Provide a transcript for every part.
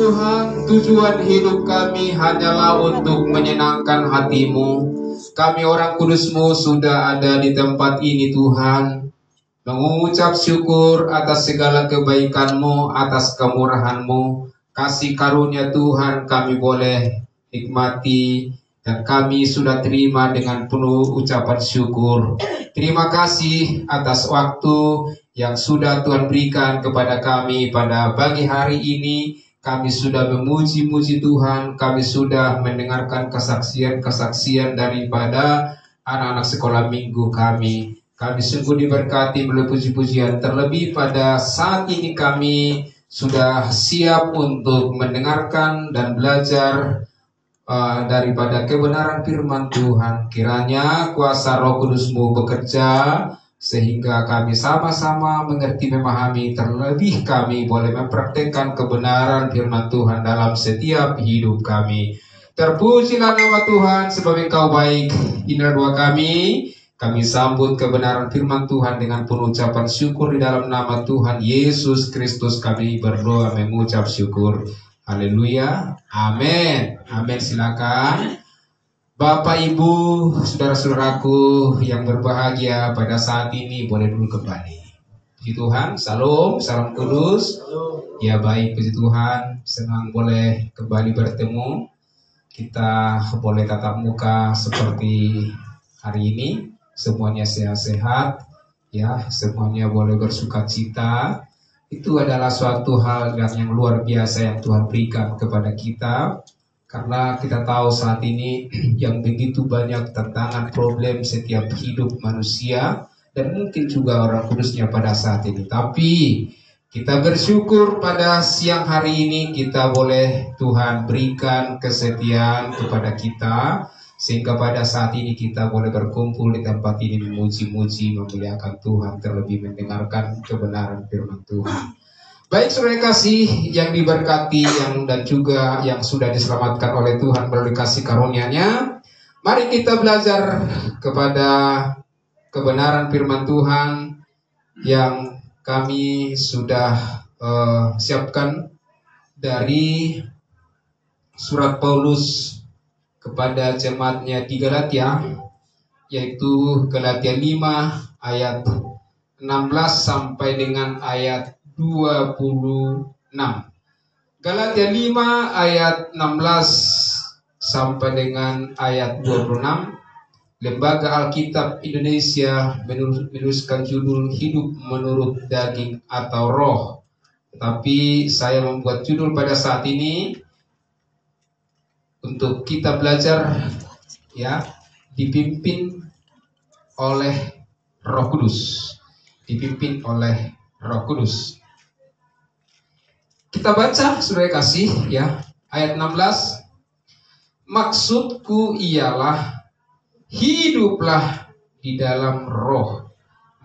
Tuhan, tujuan hidup kami hanyalah untuk menyenangkan hati-Mu. Kami orang kudus-Mu sudah ada di tempat ini Tuhan, mengucap syukur atas segala kebaikan-Mu, atas kemurahan-Mu, kasih karunia Tuhan kami boleh nikmati, dan kami sudah terima dengan penuh ucapan syukur. Terima kasih atas waktu yang sudah Tuhan berikan kepada kami pada pagi hari ini. Kami sudah memuji-muji Tuhan, kami sudah mendengarkan kesaksian-kesaksian daripada anak-anak sekolah minggu kami. Kami sungguh diberkati melalui puji-pujian. Terlebih pada saat ini kami sudah siap untuk mendengarkan dan belajar daripada kebenaran firman Tuhan. Kiranya kuasa Roh Kudus-Mu bekerja sehingga kami sama-sama mengerti, memahami, terlebih kami boleh mempraktekkan kebenaran firman Tuhan dalam setiap hidup kami. Terpujilah nama Tuhan sebab Engkau baik. Inilah doa kami. Kami sambut kebenaran firman Tuhan dengan penuh ucapan syukur di dalam nama Tuhan Yesus Kristus. Kami berdoa mengucap syukur. Haleluya. Amin. Amin. Silakan. Bapak, Ibu, saudara-saudaraku yang berbahagia pada saat ini boleh dulu kembali. Puji Tuhan, salam kudus. Ya baik, puji Tuhan, senang boleh kembali bertemu. Kita boleh tatap muka seperti hari ini. Semuanya sehat-sehat, ya, semuanya boleh bersukacita. Itu adalah suatu hal yang luar biasa yang Tuhan berikan kepada kita. Karena kita tahu saat ini yang begitu banyak tantangan, problem setiap hidup manusia, dan mungkin juga orang kudusnya pada saat ini. Tapi kita bersyukur pada siang hari ini kita boleh Tuhan berikan kesetiaan kepada kita, sehingga pada saat ini kita boleh berkumpul di tempat ini memuji-muji, memuliakan Tuhan, terlebih mendengarkan kebenaran firman Tuhan. Baik saudara kasih yang diberkati dan juga yang sudah diselamatkan oleh Tuhan melalui kasih karunia-Nya, mari kita belajar kepada kebenaran firman Tuhan yang kami sudah siapkan dari surat Paulus kepada jemaatnya di Galatia, yaitu Galatia 5 ayat 16 sampai dengan ayat 26. Galatia 5 ayat 16 sampai dengan ayat 26. Lembaga Alkitab Indonesia menuliskan judul Hidup Menurut Daging atau Roh. Tetapi saya membuat judul pada saat ini untuk kita belajar, ya, dipimpin oleh Roh Kudus. Dipimpin oleh Roh Kudus. Kita baca saudara kasih, ya, ayat 16. Maksudku ialah hiduplah di dalam roh,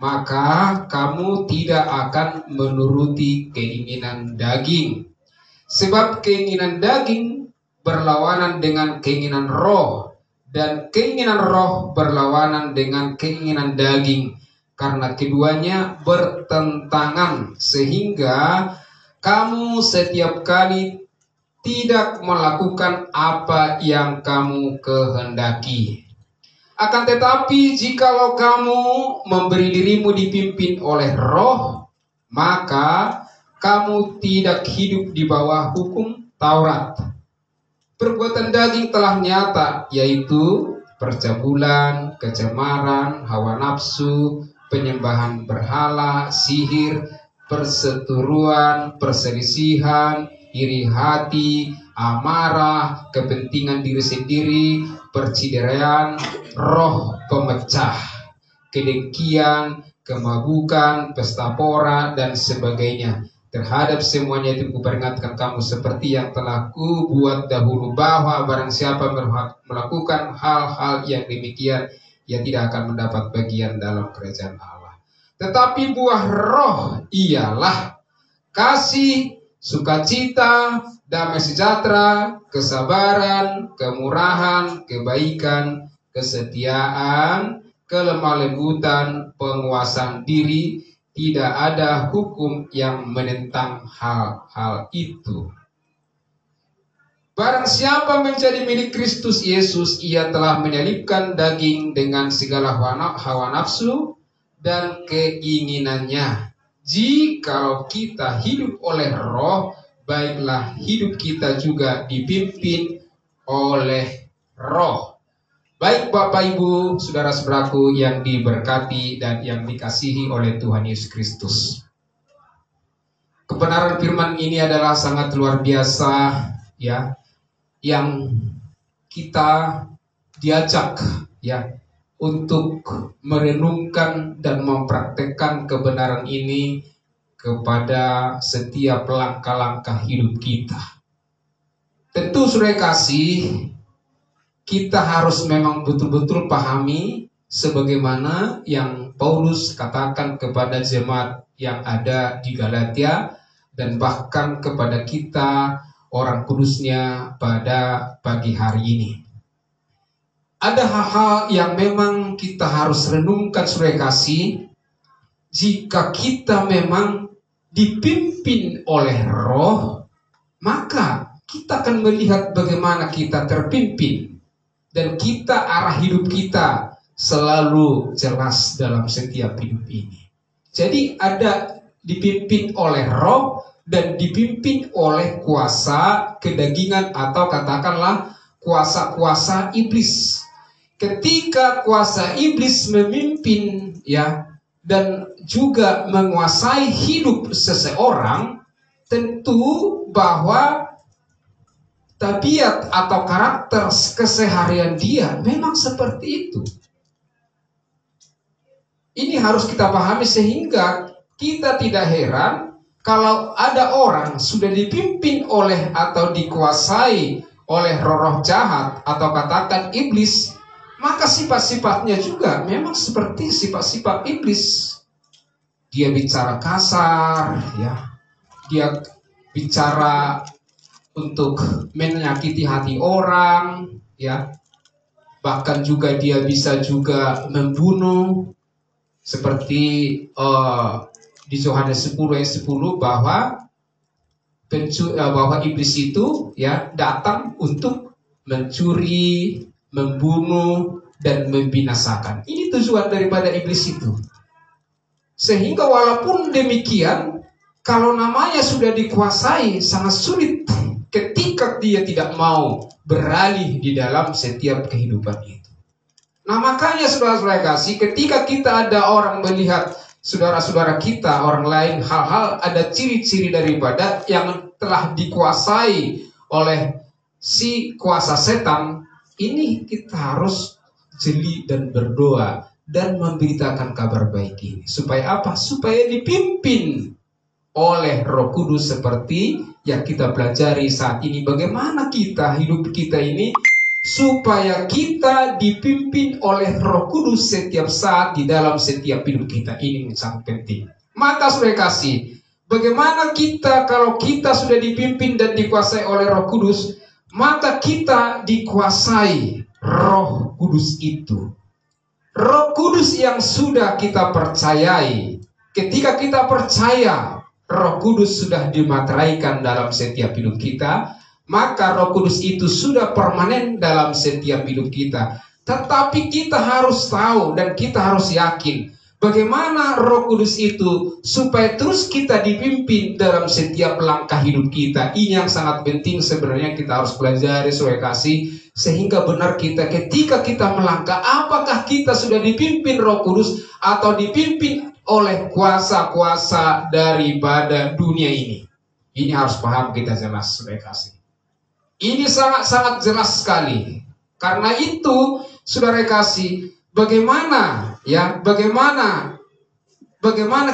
maka kamu tidak akan menuruti keinginan daging. Sebab keinginan daging berlawanan dengan keinginan roh, dan keinginan roh berlawanan dengan keinginan daging, karena keduanya bertentangan, sehingga kamu setiap kali tidak melakukan apa yang kamu kehendaki. Akan tetapi jikalau kamu memberi dirimu dipimpin oleh roh, maka kamu tidak hidup di bawah hukum Taurat. Perbuatan daging telah nyata, yaitu percabulan, kecemaran, hawa nafsu, penyembahan berhala, sihir, perseteruan, perselisihan, iri hati, amarah, kepentingan diri sendiri, percidaian, roh pemecah, kedengkian, kemabukan, pesta pora, dan sebagainya. Terhadap semuanya itu kuperingatkan kamu seperti yang telah kubuat dahulu, bahwa barang siapa melakukan hal-hal yang demikian, ia tidak akan mendapat bagian dalam kerajaan Allah. Tetapi buah roh ialah kasih, sukacita, damai sejahtera, kesabaran, kemurahan, kebaikan, kesetiaan, kelemah lembutan, penguasaan diri. Tidak ada hukum yang menentang hal-hal itu. Barang siapa menjadi milik Kristus Yesus, ia telah menyalibkan daging dengan segala hawa nafsu dan keinginannya. Jikalau kita hidup oleh Roh, baiklah hidup kita juga dipimpin oleh Roh. Baik Bapak Ibu, saudara-saudaraku yang diberkati dan yang dikasihi oleh Tuhan Yesus Kristus. Kebenaran firman ini adalah sangat luar biasa, ya, yang kita diajak, ya, untuk merenungkan dan mempraktekkan kebenaran ini kepada setiap langkah-langkah hidup kita. Tentu saudara kasih, kita harus memang betul-betul pahami sebagaimana yang Paulus katakan kepada jemaat yang ada di Galatia dan bahkan kepada kita orang kudusnya pada pagi hari ini. Ada hal-hal yang memang kita harus renungkan saudara kasih. Jika kita memang dipimpin oleh Roh, maka kita akan melihat bagaimana kita terpimpin. Dan kita arah hidup kita selalu jelas dalam setiap hidup ini. Jadi ada dipimpin oleh Roh dan dipimpin oleh kuasa kedagingan atau katakanlah kuasa-kuasa iblis. Ketika kuasa iblis memimpin, ya, dan juga menguasai hidup seseorang, tentu bahwa tabiat atau karakter keseharian dia memang seperti itu. Ini harus kita pahami sehingga kita tidak heran kalau ada orang sudah dipimpin oleh atau dikuasai oleh roh-roh jahat atau katakan iblis, maka sifat-sifatnya juga memang seperti sifat-sifat iblis. Dia bicara kasar, ya. Dia bicara untuk menyakiti hati orang, ya. Bahkan juga dia bisa juga membunuh, seperti di Yohanes 10 ayat 10 bahwa iblis itu, ya, datang untuk mencuri, membunuh dan membinasakan. Ini tujuan daripada iblis itu. Sehingga walaupun demikian, kalau namanya sudah dikuasai, sangat sulit ketika dia tidak mau beralih di dalam setiap kehidupan itu. Nah makanya saudara-saudara kasih, ketika kita ada orang melihat saudara-saudara kita, orang lain, hal-hal ada ciri-ciri daripada yang telah dikuasai oleh si kuasa setan, ini kita harus jeli dan berdoa dan memberitakan kabar baik ini. Supaya apa? Supaya dipimpin oleh Roh Kudus seperti yang kita pelajari saat ini. Bagaimana kita, hidup kita ini, supaya kita dipimpin oleh Roh Kudus setiap saat di dalam setiap hidup kita. Ini sangat penting. Maka saudara kasih, bagaimana kita kalau kita sudah dipimpin dan dikuasai oleh Roh Kudus, maka kita dikuasai Roh Kudus itu. Roh Kudus yang sudah kita percayai. Ketika kita percaya Roh Kudus sudah dimateraikan dalam setiap hidup kita, maka Roh Kudus itu sudah permanen dalam setiap hidup kita. Tetapi kita harus tahu dan kita harus yakin bagaimana Roh Kudus itu supaya terus kita dipimpin dalam setiap langkah hidup kita. Ini yang sangat penting sebenarnya kita harus pelajari saudara kasih, sehingga benar kita ketika kita melangkah, apakah kita sudah dipimpin Roh Kudus atau dipimpin oleh kuasa-kuasa daripada dunia ini. Ini harus paham kita jelas saudara kasih. Ini sangat-sangat jelas sekali. Karena itu, saudara kasih, bagaimana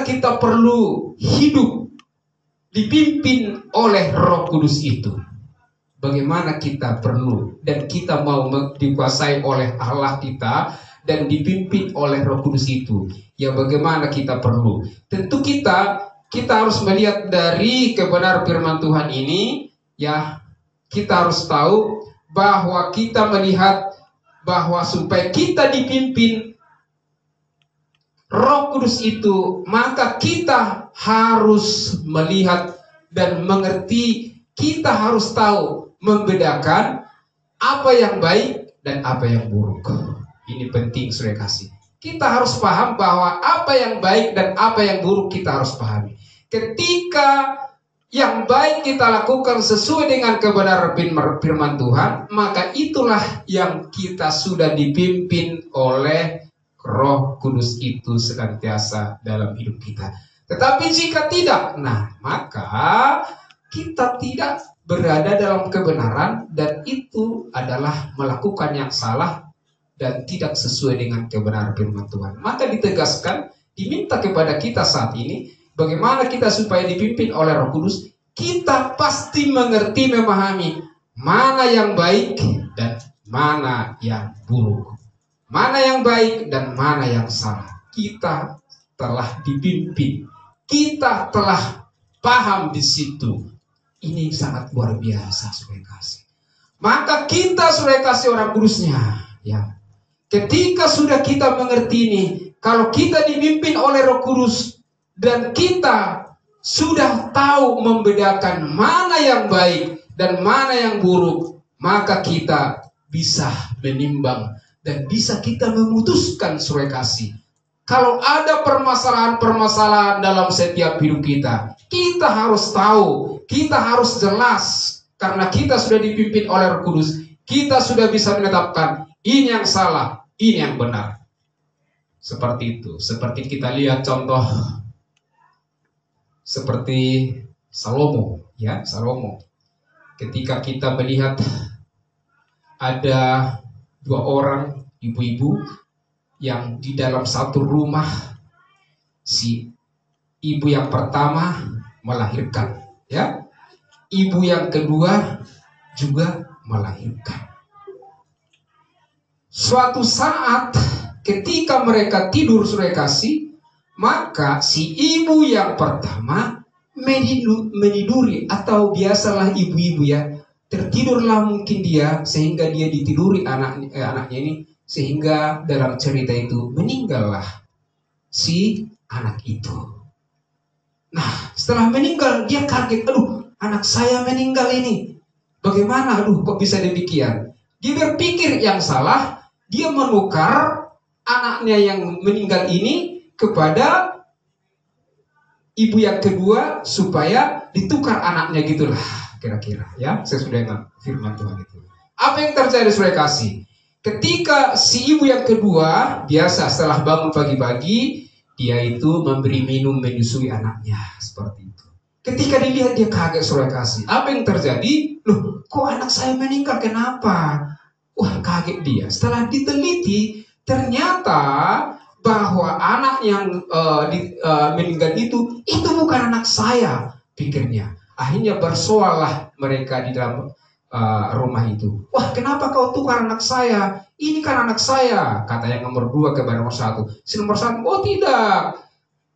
kita perlu hidup dipimpin oleh Roh Kudus itu. Bagaimana kita perlu dan kita mau dikuasai oleh Allah kita dan dipimpin oleh Roh Kudus itu. Ya bagaimana kita perlu. Tentu kita harus melihat dari kebenaran firman Tuhan ini, ya. Kita harus tahu bahwa kita melihat bahwa supaya kita dipimpin Roh Kudus itu, maka kita harus melihat dan mengerti, kita harus tahu membedakan apa yang baik dan apa yang buruk. Ini penting, saudara kasih. Kita harus paham bahwa apa yang baik dan apa yang buruk kita harus pahami. Ketika yang baik kita lakukan sesuai dengan kebenaran firman Tuhan, maka itulah yang kita sudah dipimpin oleh Roh Kudus itu senantiasa dalam hidup kita. Tetapi jika tidak, nah maka kita tidak berada dalam kebenaran, dan itu adalah melakukan yang salah dan tidak sesuai dengan kebenaran firman Tuhan. Maka ditegaskan, diminta kepada kita saat ini, bagaimana kita supaya dipimpin oleh Roh Kudus. Kita pasti mengerti, memahami mana yang baik dan mana yang buruk, mana yang baik dan mana yang salah. Kita telah dipimpin, kita telah paham di situ. Ini sangat luar biasa, saudara kasih. Maka kita, saudara kasih, orang kudusnya, ya. Ketika sudah kita mengerti ini, kalau kita dipimpin oleh Roh Kudus dan kita sudah tahu membedakan mana yang baik dan mana yang buruk, maka kita bisa menimbang dan bisa kita memutuskan, saudara kasih. Kalau ada permasalahan-permasalahan dalam setiap hidup kita, kita harus tahu, kita harus jelas, karena kita sudah dipimpin oleh Roh Kudus. Kita sudah bisa menetapkan ini yang salah, ini yang benar. Seperti itu. Seperti kita lihat contoh seperti Salomo, ya, Salomo. Ketika kita melihat ada dua orang ibu-ibu yang di dalam satu rumah, si ibu yang pertama melahirkan, ya. Ibu yang kedua juga melahirkan. Suatu saat ketika mereka tidur, saudara kasih, maka si ibu yang pertama meniduri, atau biasalah ibu-ibu ya, tertidurlah mungkin dia, sehingga dia ditiduri anaknya ini, sehingga dalam cerita itu meninggallah si anak itu. Nah, setelah meninggal dia kaget, aduh, anak saya meninggal ini. Bagaimana? Aduh, kok bisa demikian? Dia berpikir yang salah, dia menukar anaknya yang meninggal ini kepada ibu yang kedua supaya ditukar anaknya, gitulah kira-kira, ya, sesuai dengan firman Tuhan itu. Apa yang terjadi, saudara kasih? Ketika si ibu yang kedua, biasa setelah bangun pagi-pagi, dia itu memberi minum, menyusui anaknya, seperti itu. Ketika dilihat, dia kaget, saudara kasih. Apa yang terjadi? Loh, kok anak saya meninggal? Kenapa? Wah, kaget dia. Setelah diteliti, ternyata bahwa anak yang meninggal itu bukan anak saya, pikirnya. Akhirnya bersoallah mereka di dalam rumah itu. Wah, kenapa kau tukar anak saya? Ini kan anak saya, kata yang nomor 2 kepada nomor 1. Si nomor 1, oh tidak,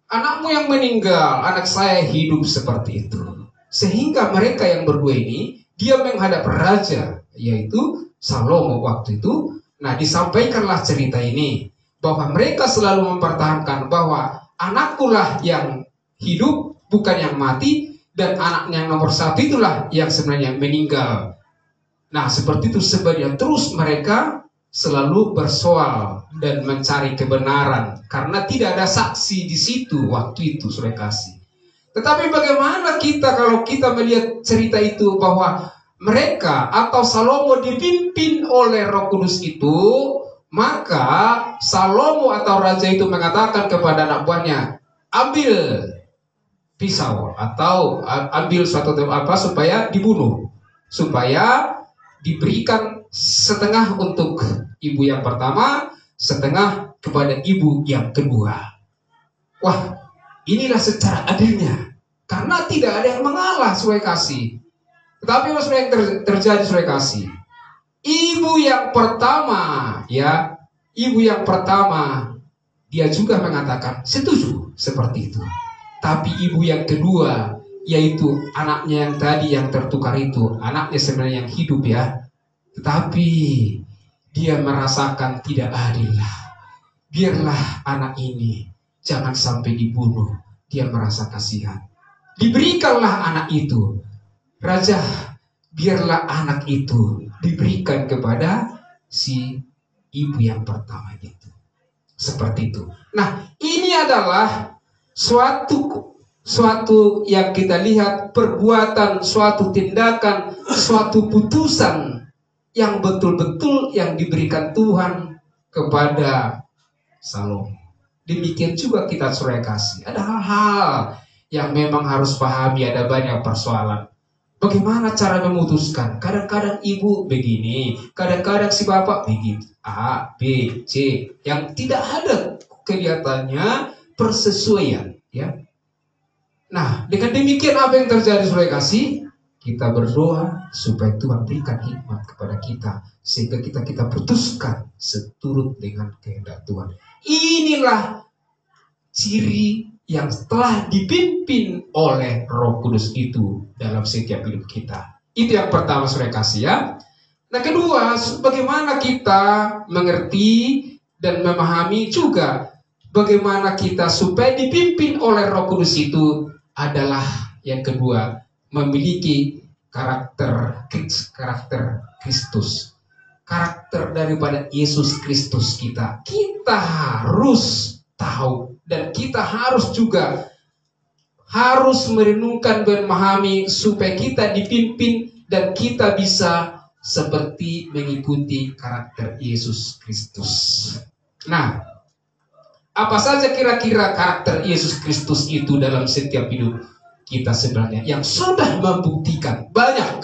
anakmu yang meninggal, anak saya hidup, seperti itu. Sehingga mereka yang berdua ini, dia menghadap raja, yaitu Salomo waktu itu. Nah, disampaikanlah cerita ini, bahwa mereka selalu mempertahankan bahwa anakkulah yang hidup, bukan yang mati, dan anaknya yang nomor 1 itulah yang sebenarnya meninggal. Nah, seperti itu sebenarnya. Terus mereka selalu bersoal dan mencari kebenaran, karena tidak ada saksi di situ waktu itu, saudara kasih. Tetapi bagaimana kita kalau kita melihat cerita itu, bahwa mereka atau Salomo dipimpin oleh Roh Kudus itu, maka Salomo atau raja itu mengatakan kepada anak buahnya, ambil pisau atau ambil suatu apa supaya dibunuh, supaya diberikan setengah untuk ibu yang pertama, setengah kepada ibu yang kedua. Wah, inilah secara adilnya, karena tidak ada yang mengalah, saudara kasih. Tetapi maksudnya yang terjadi, saudara kasih, ibu yang pertama, ya, ibu yang pertama dia juga mengatakan setuju seperti itu. Tapi ibu yang kedua, yaitu anaknya yang tadi yang tertukar itu, anaknya sebenarnya yang hidup, ya, tetapi dia merasakan tidak adil. Biarlah anak ini jangan sampai dibunuh. Dia merasa kasihan. Diberikanlah anak itu. Raja biarlah anak itu diberikan kepada si ibu yang pertama itu. Seperti itu. Nah, ini adalah suatu yang kita lihat, perbuatan, suatu tindakan, suatu putusan yang betul-betul yang diberikan Tuhan kepada Salomo. Demikian juga kita Saudara kasih. Ada hal-hal yang memang harus pahami, ada banyak persoalan. Bagaimana cara memutuskan? Kadang-kadang ibu begini, kadang-kadang si bapak begitu. A, B, C, yang tidak ada kelihatannya persesuaian, ya. Nah, dengan demikian apa yang terjadi Saudara kasih? Kita berdoa supaya Tuhan berikan hikmat kepada kita sehingga kita putuskan seturut dengan kehendak Tuhan. Inilah ciri yang telah dipimpin oleh Roh Kudus itu dalam setiap hidup kita. Itu yang pertama Saudara kasih, ya. Nah, kedua, bagaimana kita mengerti dan memahami juga bagaimana kita supaya dipimpin oleh Roh Kudus itu adalah yang kedua, memiliki karakter Kristus. Karakter daripada Yesus Kristus kita. Kita harus tahu dan kita harus juga merenungkan dan memahami supaya kita dipimpin dan kita bisa seperti mengikuti karakter Yesus Kristus. Nah, apa saja kira-kira karakter Yesus Kristus itu dalam setiap hidup kita sebenarnya yang sudah membuktikan banyak,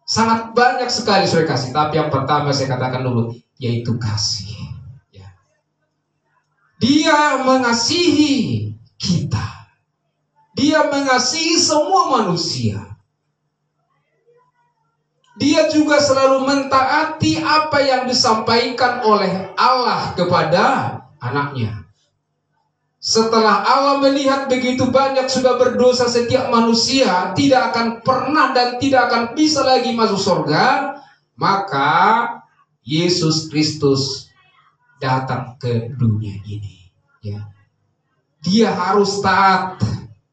sangat banyak sekali Saudara kasih. Tapi yang pertama saya katakan dulu, yaitu kasih. Ya. Dia mengasihi kita. Dia mengasihi semua manusia. Dia juga selalu mentaati apa yang disampaikan oleh Allah kepada anaknya. Setelah Allah melihat begitu banyak sudah berdosa setiap manusia, tidak akan pernah dan tidak akan bisa lagi masuk surga, maka Yesus Kristus datang ke dunia ini. Ya. Dia harus taat.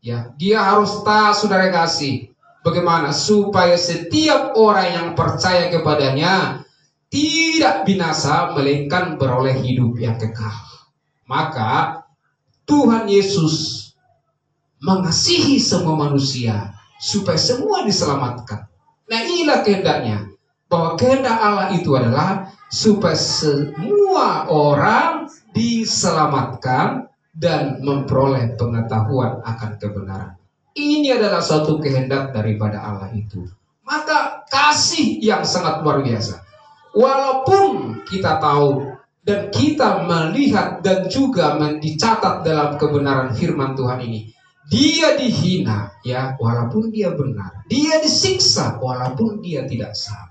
Ya, dia harus taat Saudara kasih. Bagaimana? Supaya setiap orang yang percaya kepadanya tidak binasa, melainkan beroleh hidup yang kekal. Maka Tuhan Yesus mengasihi semua manusia supaya semua diselamatkan. Nah, inilah kehendaknya, bahwa kehendak Allah itu adalah supaya semua orang diselamatkan dan memperoleh pengetahuan akan kebenaran. Ini adalah suatu kehendak daripada Allah itu. Maka kasih yang sangat luar biasa. Walaupun kita tahu dan kita melihat dan juga dicatat dalam kebenaran firman Tuhan ini, dia dihina, ya, walaupun dia benar. Dia disiksa walaupun dia tidak salah.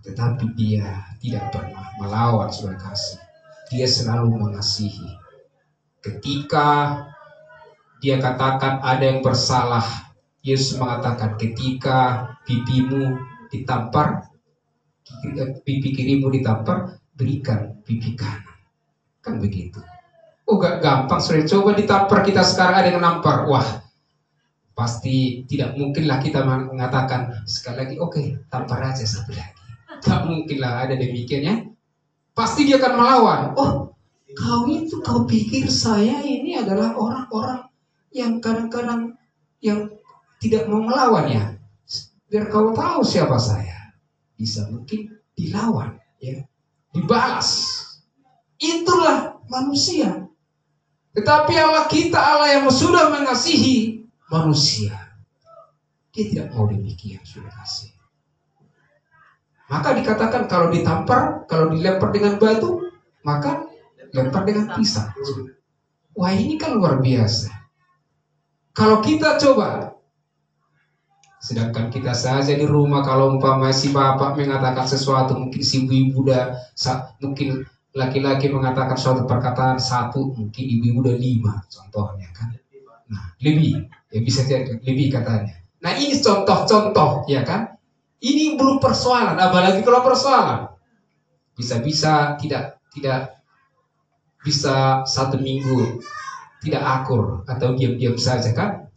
Tetapi dia tidak pernah melawan Saudara kasih. Dia selalu mengasihi. Ketika dia katakan ada yang bersalah, Yesus mengatakan ketika pipimu ditampar, pipi kirimu ditampar, berikan pipi kanan. Kan begitu. Oh, gak gampang. Sudah coba ditampar kita sekarang, ada yang nampar. Wah, pasti tidak mungkinlah kita mengatakan sekali lagi, oke, tampar aja satu lagi. Tak mungkinlah ada demikiannya. Pasti dia akan melawan. Oh, kau pikir saya ini adalah orang-orang yang kadang-kadang yang tidak mau melawan, ya. Biar kau tahu siapa saya. Bisa mungkin dilawan, ya. Dibalas. Itulah manusia. Tetapi Allah kita, Allah yang sudah mengasihi manusia, dia tidak mau demikian, sudah kasih. Maka dikatakan kalau ditampar, kalau dilempar dengan batu, maka lempar dengan pisang. Wah, ini kan luar biasa. Kalau kita coba, sedangkan kita saja di rumah, kalau umpama si bapak mengatakan sesuatu, mungkin si ibu udah, mungkin laki-laki mengatakan suatu perkataan satu, mungkin ibu udah 5, contohnya kan. Nah, lebih, ya bisa jadi lebih katanya. Nah, ini contoh-contoh, ya kan. Ini belum persoalan, apalagi kalau persoalan. Bisa-bisa tidak bisa 1 minggu tidak akur atau diam-diam saja kan.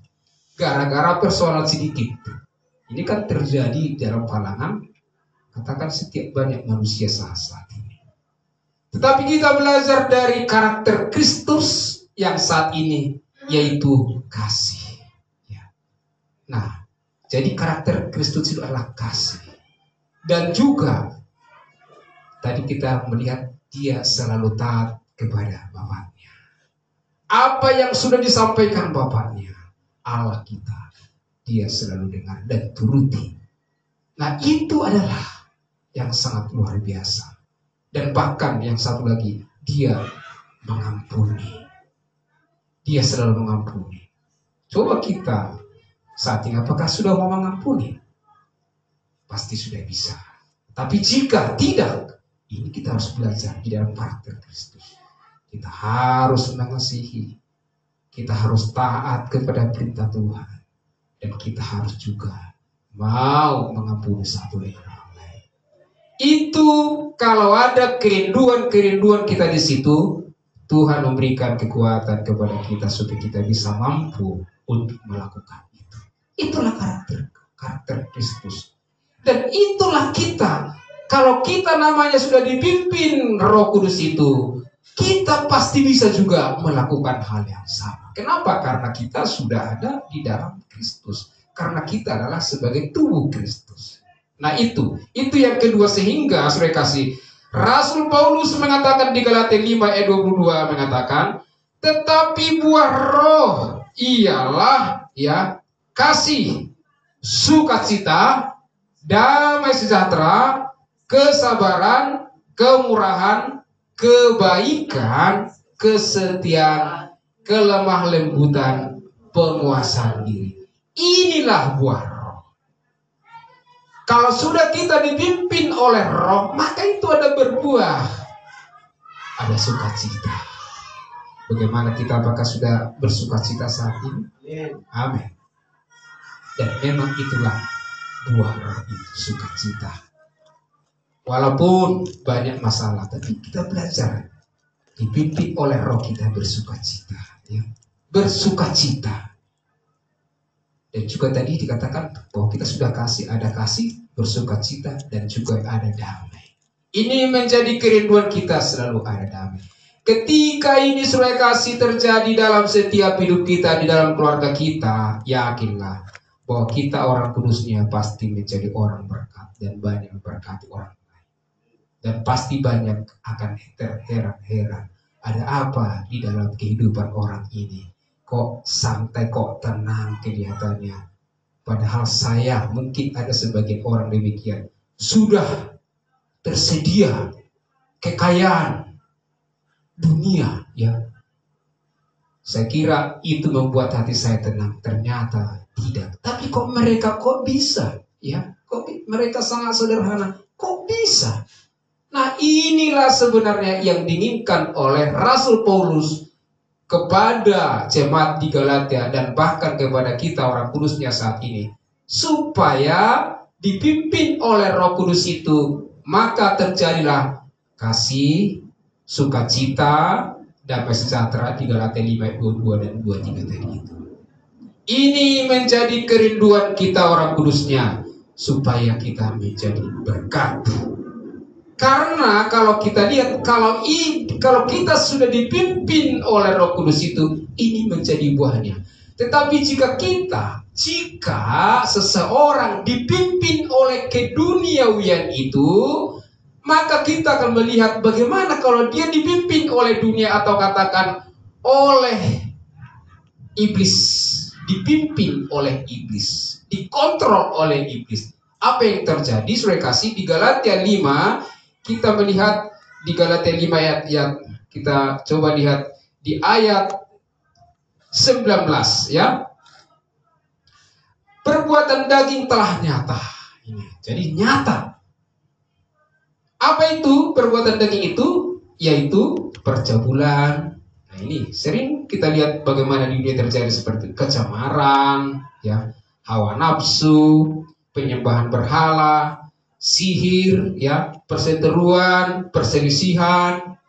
Gara-gara persoalan sedikit. Ini kan terjadi dalam kalangan, katakan setiap banyak manusia saat ini. Tetapi kita belajar dari karakter Kristus yang saat ini, yaitu kasih. Ya. Nah, jadi karakter Kristus itu adalah kasih. Dan juga tadi kita melihat dia selalu taat kepada Bapaknya. Apa yang sudah disampaikan Bapaknya, Allah kita, dia selalu dengar dan turuti. Nah, itu adalah yang sangat luar biasa. Dan bahkan yang satu lagi, dia mengampuni. Dia selalu mengampuni. Coba kita saat ini, apakah sudah mau mengampuni? Pasti sudah bisa. Tapi jika tidak, ini kita harus belajar di dalam karakter Kristus. Kita harus mengasihi. Kita harus taat kepada perintah Tuhan. Dan kita harus juga mau mengampuni satu dengan yang lain. Itu kalau ada kerinduan-kerinduan kita di situ, Tuhan memberikan kekuatan kepada kita supaya kita bisa mampu untuk melakukan itu. Itulah karakter Kristus. Dan itulah kita. Kalau kita namanya sudah dipimpin Roh Kudus itu, kita pasti bisa juga melakukan hal yang sama. Kenapa? Karena kita sudah ada di dalam Kristus. Karena kita adalah sebagai tubuh Kristus. Nah itu yang kedua, sehingga saudara kasih, Rasul Paulus mengatakan di Galatia 5 ayat 22 mengatakan, tetapi buah roh ialah ya kasih, sukacita, damai sejahtera, kesabaran, kemurahan, kebaikan, kesetiaan, kelemah lembutan, penguasaan diri. Inilah buah roh. Kalau sudah kita dipimpin oleh roh, maka itu ada berbuah. Ada sukacita. Bagaimana kita, apakah sudah bersukacita saat ini? Amin. Dan memang itulah buah roh itu, sukacita. Walaupun banyak masalah, tapi kita belajar dipimpin oleh roh, kita bersukacita, ya. Bersukacita. Dan juga tadi dikatakan bahwa kita sudah ada kasih, bersukacita, dan juga ada damai. Ini menjadi kerinduan kita, selalu ada damai. Ketika ini saudara kasih terjadi dalam setiap hidup kita, di dalam keluarga kita, yakinlah bahwa kita orang kudusnya pasti menjadi orang berkat dan banyak berkati orang lain. Dan pasti banyak akan terheran-heran, ada apa di dalam kehidupan orang ini? Kok santai, kok tenang kelihatannya? Padahal saya, mungkin ada sebagian orang demikian, sudah tersedia kekayaan dunia, ya. Saya kira itu membuat hati saya tenang. Ternyata tidak. Tapi kok mereka kok bisa, ya? Kok mereka sangat sederhana? Kok bisa? Nah, inilah sebenarnya yang diinginkan oleh Rasul Paulus kepada jemaat di Galatia dan bahkan kepada kita orang kudusnya saat ini, supaya dipimpin oleh Roh Kudus itu, maka terjadilah kasih, sukacita, damai sejahtera di Galatia 5 ayat 22 dan 23 tadi itu. Ini menjadi kerinduan kita orang kudusnya, supaya kita menjadi berkat. Karena kalau kita lihat, kalau kita sudah dipimpin oleh Roh Kudus itu, ini menjadi buahnya. Tetapi jika seseorang dipimpin oleh keduniawian itu, maka kita akan melihat bagaimana kalau dia dipimpin oleh dunia, atau katakan oleh iblis, dipimpin oleh iblis, dikontrol oleh iblis. Apa yang terjadi? Saudara kasih, di Galatia 5 kita melihat, di Galatia 5 ayat yang kita coba lihat di ayat 19, ya. Perbuatan daging telah nyata. Ini jadi nyata. Apa itu perbuatan daging itu? Yaitu percabulan. Nah, ini sering kita lihat bagaimana di dunia terjadi, seperti kecemaran, ya, hawa nafsu, penyembahan berhala, sihir, ya, perseteruan, perselisihan,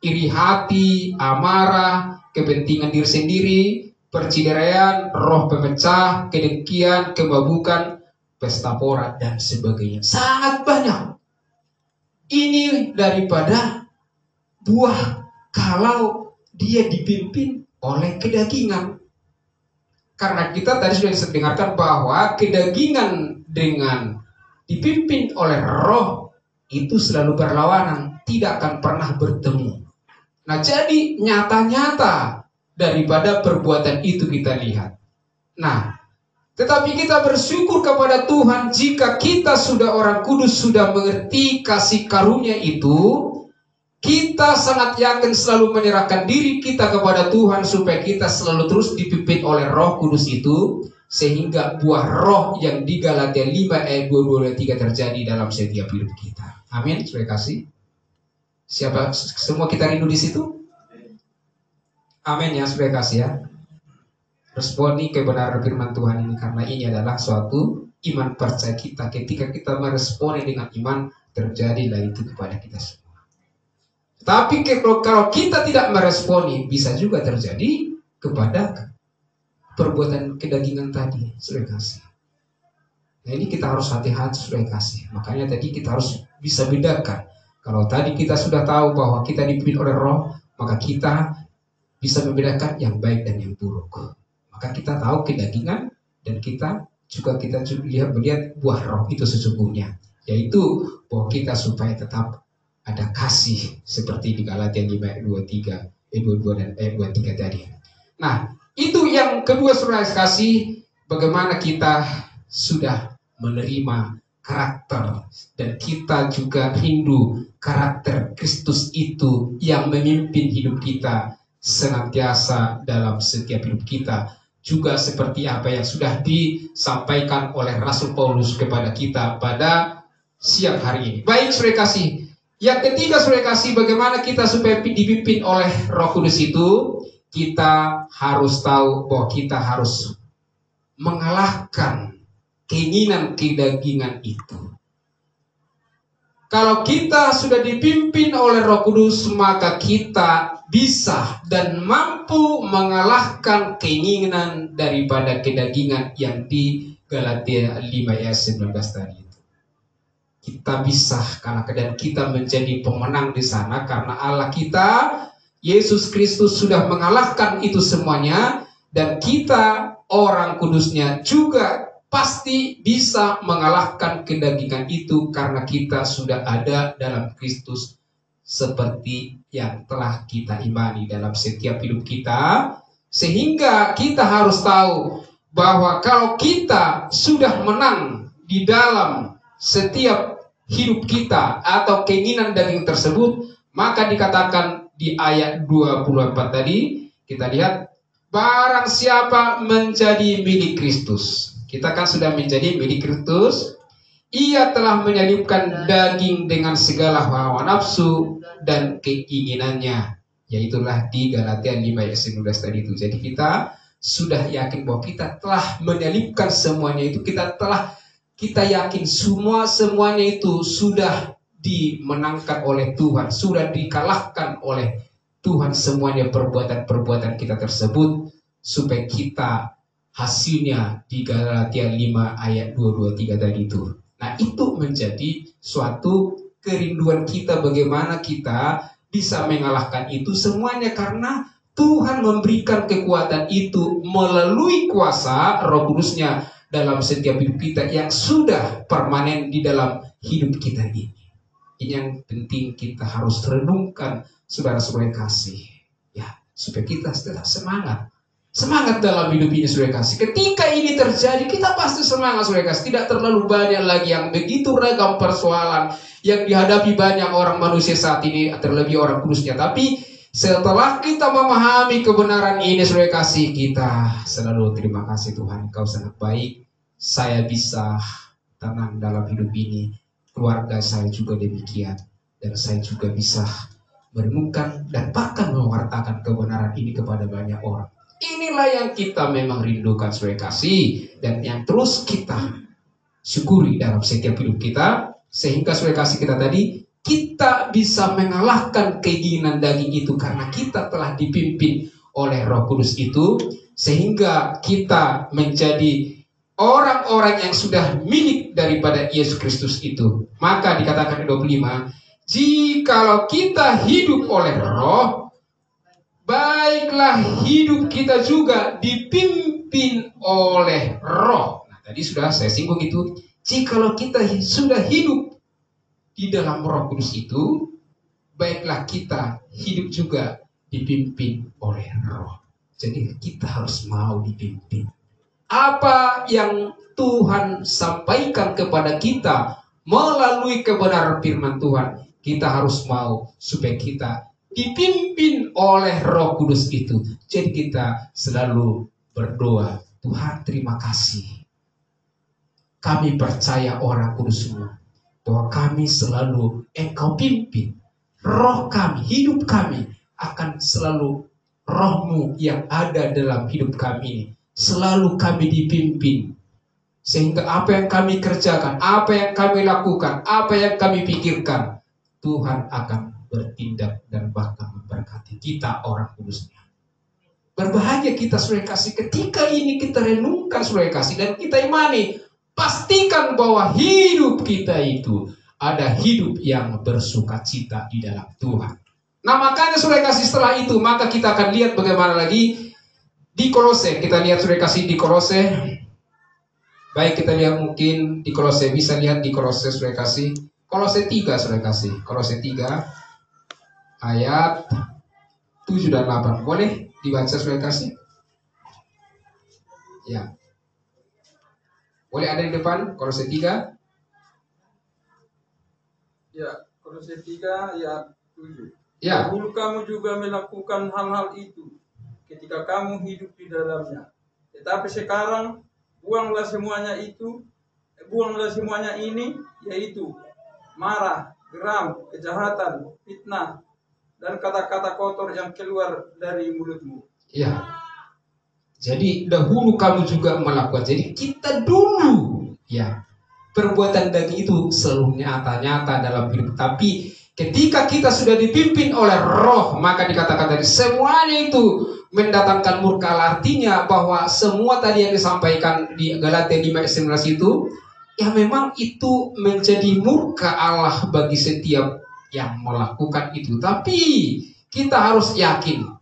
iri hati, amarah, kepentingan diri sendiri, perceraian, roh pemecah, kedengkian, kemabukan, pesta pora, dan sebagainya. Sangat banyak. Ini daripada buah kalau dia dipimpin oleh kedagingan. Karena kita tadi sudah dengarkan bahwa kedagingan dengan dipimpin oleh roh itu selalu berlawanan, tidak akan pernah bertemu. Nah, jadi nyata-nyata daripada perbuatan itu kita lihat. Nah, tetapi kita bersyukur kepada Tuhan jika kita sudah orang kudus, sudah mengerti kasih karunia itu. Kita sangat yakin selalu menyerahkan diri kita kepada Tuhan supaya kita selalu terus dipimpin oleh Roh Kudus itu, sehingga buah roh yang di Galatia 5 ayat 22-23 terjadi dalam setiap hidup kita. Amin. Saudara kasih. Siapa semua kita rindu di situ? Amin ya, saudara kasih ya. Responi kebenaran firman Tuhan ini, karena ini adalah suatu iman percaya kita. Ketika kita meresponi dengan iman, terjadilah itu kepada kita semua. Tapi kalau kita tidak meresponi, bisa juga terjadi kepada perbuatan kedagingan tadi, saudara kasih. Nah, ini kita harus hati-hati, saudara kasih. Makanya tadi kita harus bisa bedakan. Kalau tadi kita sudah tahu bahwa kita dipimpin oleh roh, maka kita bisa membedakan yang baik dan yang buruk. Maka kita tahu kedagingan, dan kita melihat buah roh itu sesungguhnya, yaitu bahwa kita supaya tetap ada kasih seperti di Galatia 5 ayat 23, ayat 22 dan ayat 23 tadi. Nah, itu yang kedua, saudara kasih, bagaimana kita sudah menerima karakter, dan kita juga rindu karakter Kristus itu yang memimpin hidup kita senantiasa dalam setiap hidup kita. Juga seperti apa yang sudah disampaikan oleh Rasul Paulus kepada kita pada siang hari ini. Baik, saudara kasih. Yang ketiga, saudara kasih, bagaimana kita supaya dipimpin oleh Roh Kudus itu, kita harus tahu bahwa kita harus mengalahkan keinginan kedagingan itu. Kalau kita sudah dipimpin oleh Roh Kudus, maka kita bisa dan mampu mengalahkan keinginan daripada kedagingan yang di Galatia 5 ayat 19 tadi. Kita bisa, dan kita menjadi pemenang di sana karena Allah kita, Yesus Kristus, sudah mengalahkan itu semuanya, dan kita orang kudusnya juga pasti bisa mengalahkan kedagingan itu karena kita sudah ada dalam Kristus seperti yang telah kita imani dalam setiap hidup kita. Sehingga kita harus tahu bahwa kalau kita sudah menang di dalam setiap hidup kita atau keinginan daging tersebut, maka dikatakan di ayat 24 tadi, kita lihat, barang siapa menjadi milik Kristus. Kita kan sudah menjadi milik Kristus. Ia telah menyalibkan daging dengan segala hawa nafsu dan keinginannya. Yaitulah di Galatia 5 ayat 19 tadi itu. Jadi kita sudah yakin bahwa kita telah menyalibkan semuanya itu. Kita yakin semuanya itu sudah dimenangkan oleh Tuhan, sudah dikalahkan oleh Tuhan semuanya perbuatan-perbuatan kita tersebut, supaya kita hasilnya di Galatia 5 ayat 223 tadi itu. Nah, itu menjadi suatu kerinduan kita bagaimana kita bisa mengalahkan itu semuanya, karena Tuhan memberikan kekuatan itu melalui kuasa Roh Kudusnya dalam setiap hidup kita yang sudah permanen di dalam hidup kita ini. Ini yang penting kita harus renungkan, saudara-saudara kasih, ya, supaya kita tetap semangat dalam hidup ini, saudara kasih. Ketika ini terjadi, kita pasti semangat, saudara kasih. Tidak terlalu banyak lagi yang begitu ragam persoalan yang dihadapi banyak orang manusia saat ini, terlebih orang kudusnya. Tapi setelah kita memahami kebenaran ini, saudara kasih, kita selalu terima kasih Tuhan, Kau sangat baik. Saya bisa tenang dalam hidup ini. Keluarga saya juga demikian. Dan saya juga bisa merenungkan dan bahkan mewartakan kebenaran ini kepada banyak orang. Inilah yang kita memang rindukan, saudara kasih, dan yang terus kita syukuri dalam setiap hidup kita. Sehingga, saudara kasih, kita tadi, kita bisa mengalahkan keinginan daging itu karena kita telah dipimpin oleh Roh Kudus itu, sehingga kita menjadi orang-orang yang sudah milik daripada Yesus Kristus itu. Maka dikatakan di 25, jikalau kita hidup oleh Roh, baiklah hidup kita juga dipimpin oleh Roh. Nah, tadi sudah saya singgung itu. Jikalau kita sudah hidup di dalam Roh Kudus itu, baiklah kita hidup juga dipimpin oleh Roh. Jadi kita harus mau dipimpin. Apa yang Tuhan sampaikan kepada kita melalui kebenaran firman Tuhan, kita harus mau supaya kita dipimpin oleh Roh Kudus itu. Jadi kita selalu berdoa, Tuhan terima kasih. Kami percaya orang kudus semua, bahwa kami selalu Engkau pimpin. Roh kami, hidup kami akan selalu Roh-Mu yang ada dalam hidup kami ini. Selalu kami dipimpin. Sehingga apa yang kami kerjakan, apa yang kami lakukan, apa yang kami pikirkan, Tuhan akan bertindak dan bahkan memberkati kita orang kudusnya. Berbahagia kita saudara kasih ketika ini kita renungkan saudara kasih dan kita imani. Pastikan bahwa hidup kita itu ada hidup yang bersukacita di dalam Tuhan. Nah makanya saudara kasih setelah itu maka kita akan lihat bagaimana lagi di Kolose. Kita lihat saudara kasih di Kolose. Baik kita lihat mungkin di Kolose, bisa lihat di Kolose saudara kasih. Kolose 3 saudara kasih. Kolose 3 ayat 7 dan 8. Boleh dibaca saudara kasih? Ya. Boleh ada di depan Kolose 3? Ya, Kolose 3 ayat 7. Ya. Dahulu kamu juga melakukan hal-hal itu ketika kamu hidup di dalamnya. Tetapi sekarang buanglah semuanya ini, yaitu marah, geram, kejahatan, fitnah, dan kata-kata kotor yang keluar dari mulutmu. Ya. Jadi dahulu kamu juga melakukan. Jadi kita dulu ya perbuatan daging itu selalu nyata-nyata dalam hidup. Tapi ketika kita sudah dipimpin oleh Roh, maka dikatakan tadi semuanya itu mendatangkan murka. Artinya bahwa semua tadi yang disampaikan di Galatia 5:19 itu ya memang itu menjadi murka Allah bagi setiap yang melakukan itu. Tapi kita harus yakin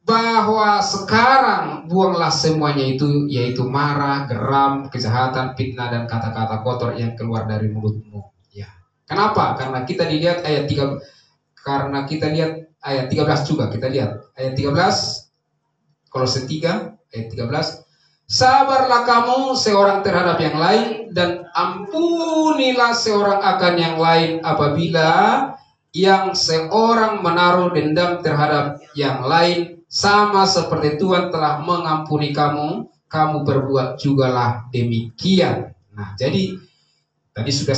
bahwa sekarang buanglah semuanya itu, yaitu marah, geram, kejahatan, fitnah, dan kata-kata kotor yang keluar dari mulutmu. Ya. Kenapa? Karena kita dilihat ayat 3, karena kita lihat ayat 13 juga. Kita lihat ayat 13, Kolose 3 ayat 13. Sabarlah kamu seorang terhadap yang lain dan ampunilah seorang akan yang lain apabila yang seorang menaruh dendam terhadap yang lain, sama seperti Tuhan telah mengampuni kamu, kamu berbuat jugalah demikian. Nah, jadi tadi sudah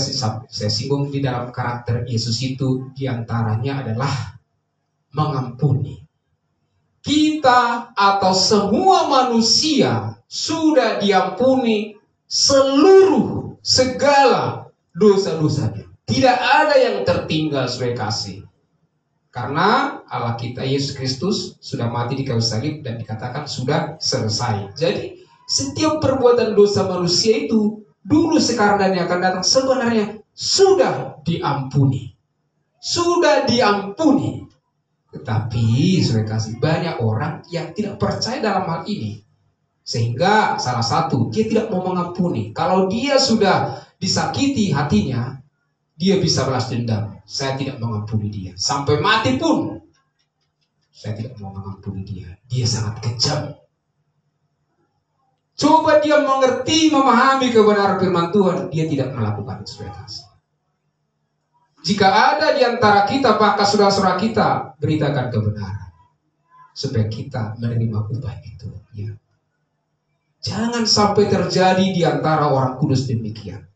saya singgung di dalam karakter Yesus itu diantaranya adalah mengampuni. Kita atau semua manusia sudah diampuni seluruh segala dosa-dosanya. Tidak ada yang tertinggal saudara kasih. Karena Allah kita Yesus Kristus sudah mati di kayu salib dan dikatakan sudah selesai. Jadi setiap perbuatan dosa manusia itu dulu, sekarang, dan yang akan datang sebenarnya sudah diampuni. Sudah diampuni. Tetapi saudara kasih, banyak orang yang tidak percaya dalam hal ini. Sehingga salah satu, dia tidak mau mengampuni. Kalau dia sudah disakiti hatinya, dia bisa balas dendam. Saya tidak mengampuni dia. Sampai mati pun saya tidak mau mengampuni dia. Dia sangat kejam. Coba dia mengerti, memahami kebenaran firman Tuhan, dia tidak melakukan itu. Jika ada di antara kita, maka saudara-saudara kita, beritakan kebenaran supaya kita menerima upah itu. Ya. Jangan sampai terjadi di antara orang kudus demikian.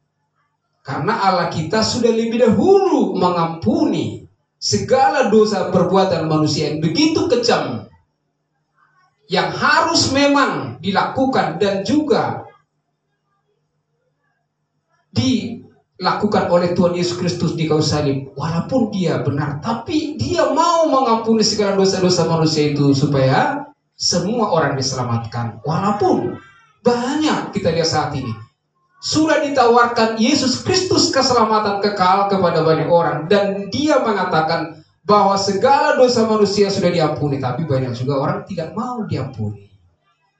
Karena Allah kita sudah lebih dahulu mengampuni segala dosa perbuatan manusia yang begitu kejam, yang harus memang dilakukan dan juga dilakukan oleh Tuhan Yesus Kristus di kayu salib. Walaupun dia benar, tapi dia mau mengampuni segala dosa-dosa manusia itu supaya semua orang diselamatkan. Walaupun Banyak kita lihat saat ini. Sudah ditawarkan Yesus Kristus keselamatan kekal kepada banyak orang. Dan dia mengatakan bahwa segala dosa manusia sudah diampuni. Tapi banyak juga orang tidak mau diampuni.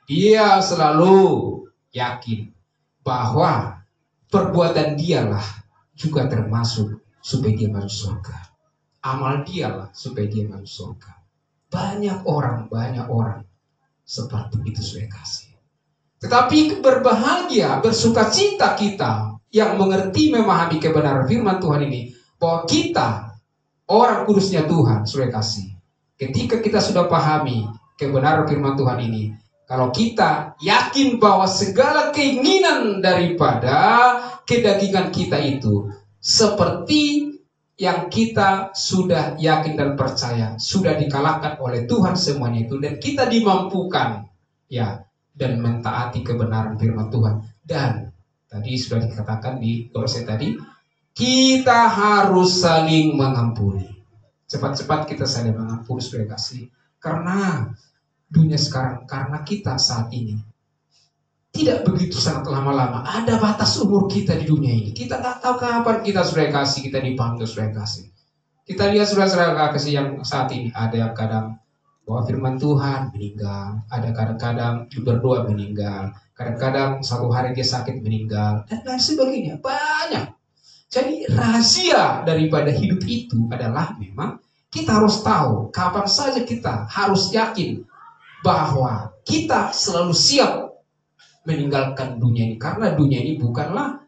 Dia selalu yakin bahwa perbuatan dialah juga termasuk supaya dia masuk surga. Amal dialah supaya dia masuk surga. Banyak orang seperti itu, saudara kasih. Tetapi berbahagia, bersukacita kita yang mengerti, memahami kebenaran firman Tuhan ini, bahwa kita orang kudusnya Tuhan, saudara kasih. Ketika kita sudah pahami kebenaran firman Tuhan ini, kalau kita yakin bahwa segala keinginan daripada kedagingan kita itu seperti yang kita sudah yakin dan percaya sudah dikalahkan oleh Tuhan semuanya itu, dan kita dimampukan ya dan mentaati kebenaran firman Tuhan. Dan tadi sudah dikatakan di Kolose tadi, kita harus saling mengampuni. Cepat-cepat kita saling mengampuni, saudara kasih. Karena dunia sekarang, karena kita saat ini tidak begitu sangat lama-lama. Ada batas umur kita di dunia ini. Kita tak tahu kapan kita, saudara kasih, kita dipanggil, saudara kasih. Kita lihat saudara-saudara kasih yang saat ini, ada yang kadang bawa firman Tuhan meninggal, ada kadang-kadang berdoa meninggal, kadang-kadang satu hari dia sakit meninggal, dan lain sebagainya. Banyak. Jadi rahasia daripada hidup itu adalah memang kita harus tahu kapan saja kita harus yakin bahwa kita selalu siap meninggalkan dunia ini, karena dunia ini bukanlah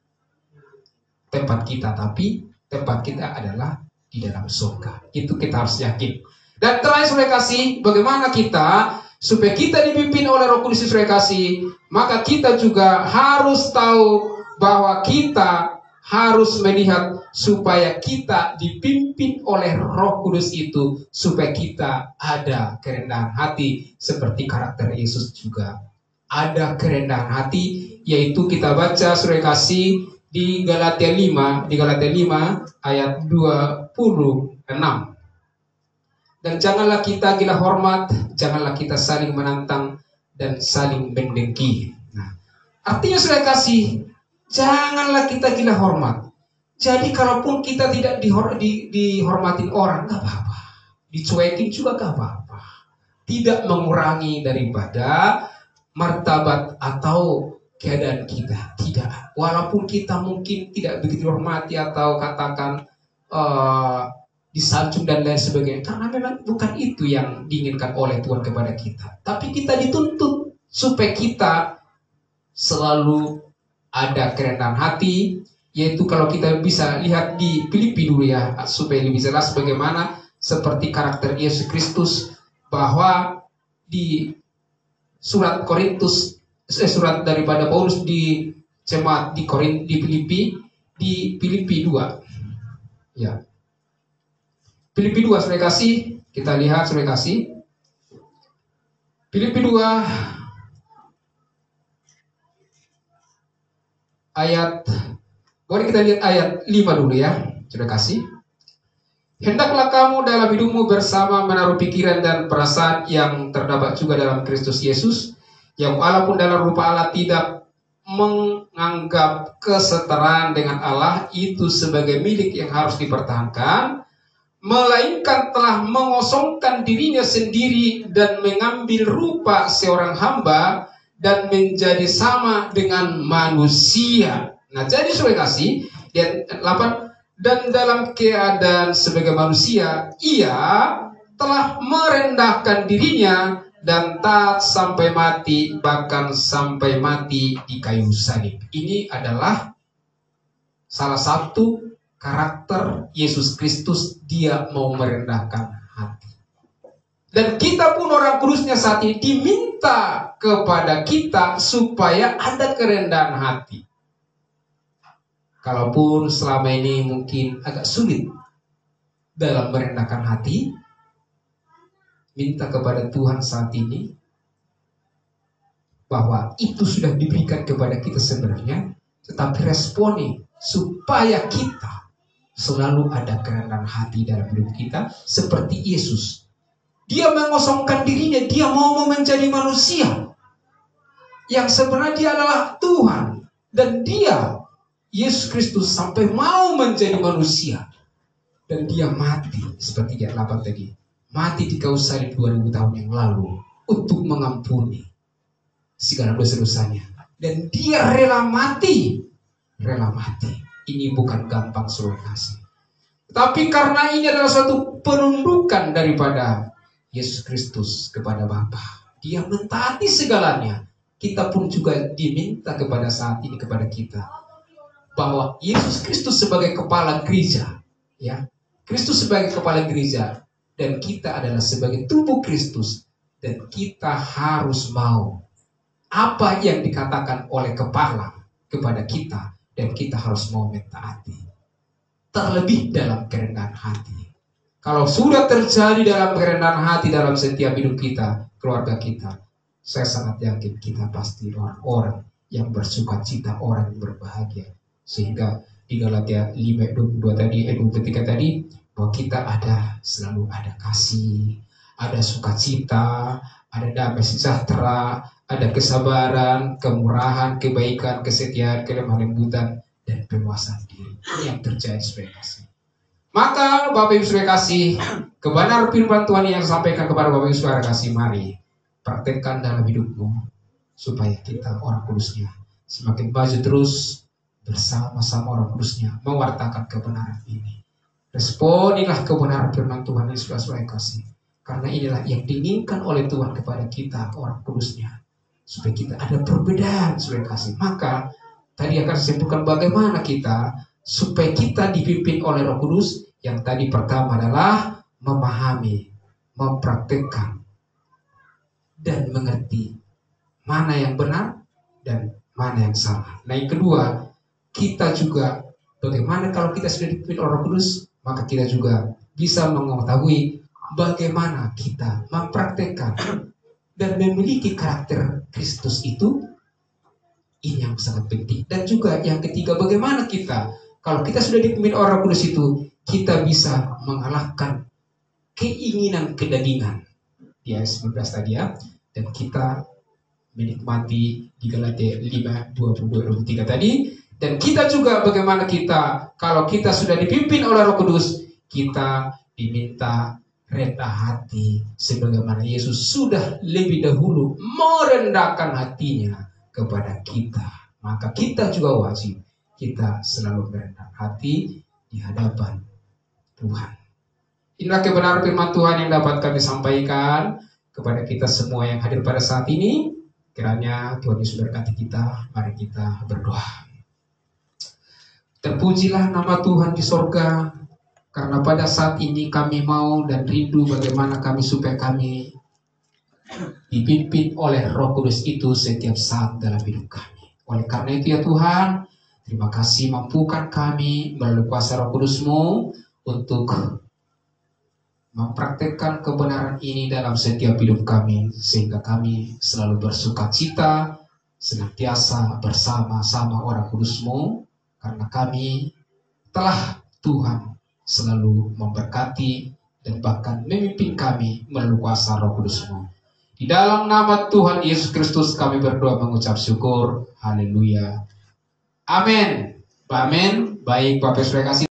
tempat kita, tapi tempat kita adalah di dalam surga. Itu kita harus yakin. Dan terakhir, saudara kasih, bagaimana kita supaya kita dipimpin oleh Roh Kudus, saudara kasih, maka kita juga harus tahu bahwa kita harus melihat supaya kita dipimpin oleh Roh Kudus itu, supaya kita ada kerendahan hati seperti karakter Yesus juga ada kerendahan hati, yaitu kita baca, saudara kasih, di Galatia 5 ayat 26. Dan janganlah kita gila hormat, janganlah kita saling menantang dan saling mendengki. Nah, artinya, saudara kasih, janganlah kita gila hormat. Jadi kalaupun kita tidak dihormatin orang, gak apa-apa. Dicuekin juga gak apa-apa. Tidak mengurangi daripada martabat atau keadaan kita, tidak. Walaupun kita mungkin tidak begitu hormati atau katakan disanjung dan lain sebagainya, karena memang bukan itu yang diinginkan oleh Tuhan kepada kita. Tapi kita dituntut supaya kita selalu ada kerendahan hati, yaitu kalau kita bisa lihat di Filipi dulu ya, supaya lebih jelas bagaimana seperti karakter Yesus Kristus, bahwa di surat daripada Paulus di jemaat di Filipi 2 ya. Filipi 2, saudara kasih, kita lihat, saudara kasih, Filipi 2 ayat, boleh kita lihat ayat 5 dulu ya, saudara kasih. Hendaklah kamu dalam hidupmu bersama menaruh pikiran dan perasaan yang terdapat juga dalam Kristus Yesus, yang walaupun dalam rupa Allah tidak menganggap kesetaraan dengan Allah itu sebagai milik yang harus dipertahankan, melainkan telah mengosongkan dirinya sendiri dan mengambil rupa seorang hamba dan menjadi sama dengan manusia. Nah, jadi saudara kasih, ayat 8, dan dalam keadaan sebagai manusia, ia telah merendahkan dirinya dan taat sampai mati, bahkan sampai mati di kayu salib. Ini adalah salah satu karakter Yesus Kristus, dia mau merendahkan hati. Dan kita pun orang kudusnya saat ini diminta kepada kita supaya ada kerendahan hati. Kalaupun selama ini mungkin agak sulit dalam merendahkan hati, minta kepada Tuhan saat ini bahwa itu sudah diberikan kepada kita sebenarnya, tetapi responi supaya kita selalu ada kerendahan hati dalam hidup kita seperti Yesus. Dia mengosongkan dirinya, dia mau menjadi manusia. yang sebenarnya dia adalah Tuhan. Dan dia, Yesus Kristus, sampai mau menjadi manusia. Dan dia mati, seperti ayat 8 tadi. Mati di kayu salib 2000 tahun yang lalu untuk mengampuni segala dosa-dosanya. Dan dia rela mati. Rela mati. Ini bukan gampang, saudara kasih. Tapi karena ini adalah suatu penundukan daripada Yesus Kristus kepada Bapa. Dia mentaati segalanya. Kita pun juga diminta kepada saat ini kepada kita. Bahwa Yesus Kristus sebagai kepala gereja. Ya, Kristus sebagai kepala gereja. Dan kita adalah sebagai tubuh Kristus. Dan kita harus mau apa yang dikatakan oleh kepala kepada kita. Dan kita harus mau mentaati. Terlebih dalam kerendahan hati. Kalau sudah terjadi dalam kerendahan hati dalam setiap hidup kita, keluarga kita, saya sangat yakin kita pasti orang-orang yang bersuka cita, orang yang berbahagia. Sehingga di Galatia 5:22 tadi, 23 tadi, bahwa kita selalu ada kasih, ada sukacita, ada damai sejahtera, ada kesabaran, kemurahan, kebaikan, kesetiaan, kelemah lembutan, dan penguasaan diri. Ini yang terjadi, saudara kasih. Maka Bapak Ibu saudara kasih, kebenaran firman Tuhan yang sampaikan kepada Bapak Ibu saudara kasih, mari praktekkan dalam hidupmu supaya kita orang kudusnya semakin maju terus bersama-sama orang kudusnya mewartakan kebenaran ini. Responilah kebenaran firman Tuhan yang saudara kasih, karena inilah yang diinginkan oleh Tuhan kepada kita orang kudusnya, supaya kita ada perbedaan, saudara kasih. Maka tadi akan disebutkan bagaimana kita supaya kita dipimpin oleh Roh Kudus. Yang tadi pertama adalah memahami, mempraktekkan, dan mengerti mana yang benar dan mana yang salah. Nah, yang kedua, kita juga bagaimana kalau kita sudah dipimpin oleh Roh Kudus, maka kita juga bisa mengetahui bagaimana kita mempraktekkan dan memiliki karakter Kristus itu. Ini yang sangat penting. Dan juga yang ketiga, bagaimana kita, kalau kita sudah dipimpin oleh Roh Kudus itu, kita bisa mengalahkan keinginan kedagingan. Di ayat 19 tadi ya. Dan kita menikmati di Galatia 5:22-23 tadi. Dan kita juga bagaimana kita, kalau kita sudah dipimpin oleh Roh Kudus, kita diminta rendah hati. Sebagaimana Yesus sudah lebih dahulu merendahkan hatinya kepada kita, maka kita juga wajib kita selalu merendah hati di hadapan Tuhan. Inilah kebenaran firman Tuhan yang dapat kami sampaikan kepada kita semua yang hadir pada saat ini. Kiranya Tuhan Yesus berkati kita. Mari kita berdoa. Terpujilah nama Tuhan di sorga, karena pada saat ini kami mau dan rindu bagaimana kami supaya kami dipimpin oleh Roh Kudus itu setiap saat dalam hidup kami. Oleh karena itu ya Tuhan, terima kasih mampukan kami melalui kuasa Roh Kudus-Mu untuk mempraktekkan kebenaran ini dalam setiap hidup kami, sehingga kami selalu bersuka cita, senantiasa bersama-sama orang Kudus-Mu, karena kami telah Tuhan selalu memberkati dan bahkan memimpin kami melalui kuasa Roh Kudus-Mu. Di dalam nama Tuhan Yesus Kristus kami berdoa mengucap syukur. Haleluya. Amin. Amin. Baik Bapak Saudara kasih.